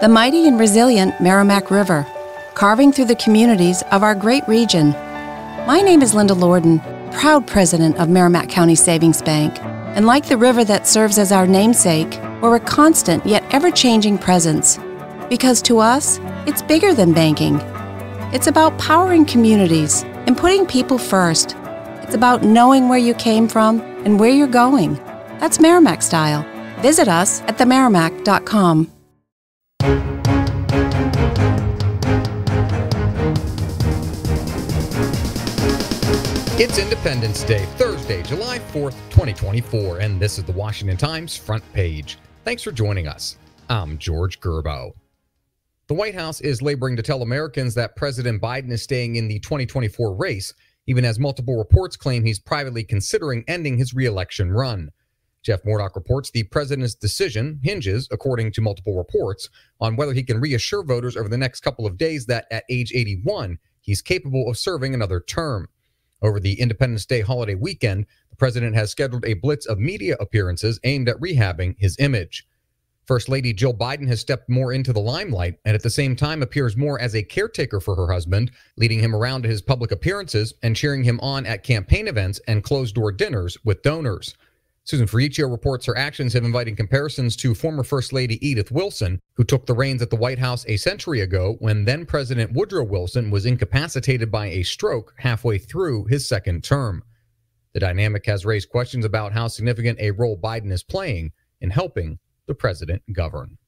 the mighty and resilient Merrimack River, carving through the communities of our great region. My name is Linda Lorden, proud president of Merrimack County Savings Bank, and like the river that serves as our namesake, we're a constant yet ever-changing presence. Because to us, it's bigger than banking. It's about powering communities and putting people first. It's about knowing where you came from and where you're going. That's Merrimack style. Visit us at themerrimack.com. It's Independence Day, Thursday, July 4th, 2024, and this is the Washington Times front page. Thanks for joining us. I'm George Gerbo. The White House is laboring to tell Americans that President Biden is staying in the 2024 race, even as multiple reports claim he's privately considering ending his re-election run. Jeff Murdoch reports the president's decision hinges, according to multiple reports, on whether he can reassure voters over the next couple of days that at age 81, he's capable of serving another term. Over the Independence Day holiday weekend, the president has scheduled a blitz of media appearances aimed at rehabbing his image. First Lady Jill Biden has stepped more into the limelight and at the same time appears more as a caretaker for her husband, leading him around to his public appearances and cheering him on at campaign events and closed-door dinners with donors. Susan Ferricchio reports her actions have invited comparisons to former First Lady Edith Wilson, who took the reins at the White House a century ago when then-President Woodrow Wilson was incapacitated by a stroke halfway through his second term. The dynamic has raised questions about how significant a role Biden is playing in helping the president govern.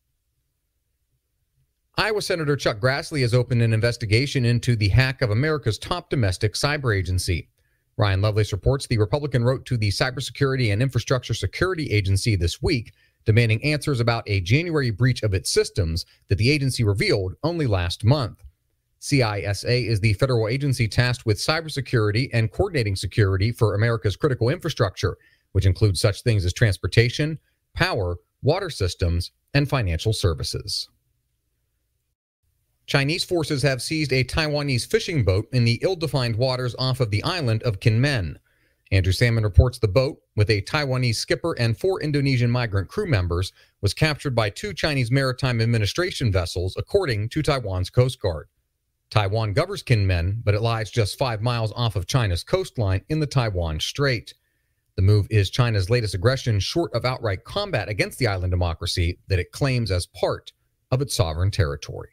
Iowa Senator Chuck Grassley has opened an investigation into the hack of America's top domestic cyberagency. Ryan Lovelace reports the Republican wrote to the Cybersecurity and Infrastructure Security Agency this week, demanding answers about a January breach of its systems that the agency revealed only last month. CISA is the federal agency tasked with cybersecurity and coordinating security for America's critical infrastructure, which includes such things as transportation, power, water systems, and financial services. Chinese forces have seized a Taiwanese fishing boat in the ill-defined waters off of the island of Kinmen. Andrew Salmon reports the boat, with a Taiwanese skipper and 4 Indonesian migrant crew members, was captured by 2 Chinese Maritime Administration vessels, according to Taiwan's Coast Guard. Taiwan governs Kinmen, but it lies just 5 miles off of China's coastline in the Taiwan Strait. The move is China's latest aggression short of outright combat against the island democracy that it claims as part of its sovereign territory.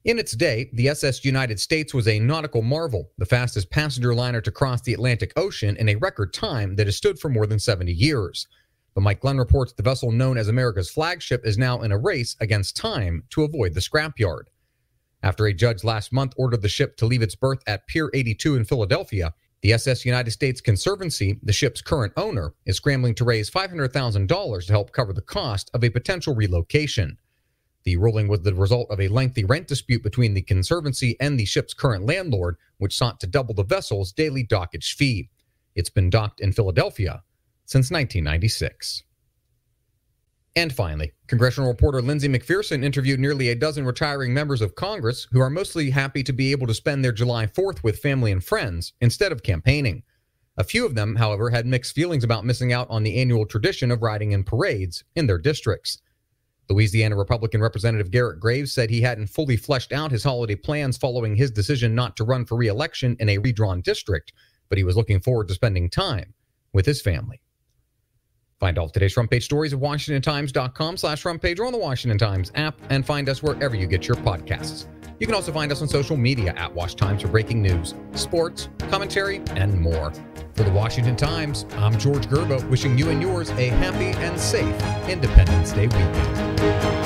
In its day, the SS United States was a nautical marvel, the fastest passenger liner to cross the Atlantic Ocean in a record time that has stood for more than 70 years. But Mike Glenn reports the vessel known as America's flagship is now in a race against time to avoid the scrapyard. After a judge last month ordered the ship to leave its berth at Pier 82 in Philadelphia, the SS United States Conservancy, the ship's current owner, is scrambling to raise $500,000 to help cover the cost of a potential relocation. The ruling was the result of a lengthy rent dispute between the Conservancy and the ship's current landlord, which sought to double the vessel's daily dockage fee. It's been docked in Philadelphia since 1996. And finally, congressional reporter Lindsay McPherson interviewed nearly a dozen retiring members of Congress who are mostly happy to be able to spend their July 4th with family and friends instead of campaigning. A few of them, however, had mixed feelings about missing out on the annual tradition of riding in parades in their districts. Louisiana Republican Representative Garrett Graves said he hadn't fully fleshed out his holiday plans following his decision not to run for re-election in a redrawn district, but he was looking forward to spending time with his family. Find all of today's front page stories at WashingtonTimes.com/front page or on the Washington Times app, and find us wherever you get your podcasts. You can also find us on social media at Wash Times for breaking news, sports, commentary, and more. For the Washington Times, I'm George Gerbo, wishing you and yours a happy and safe Independence Day weekend.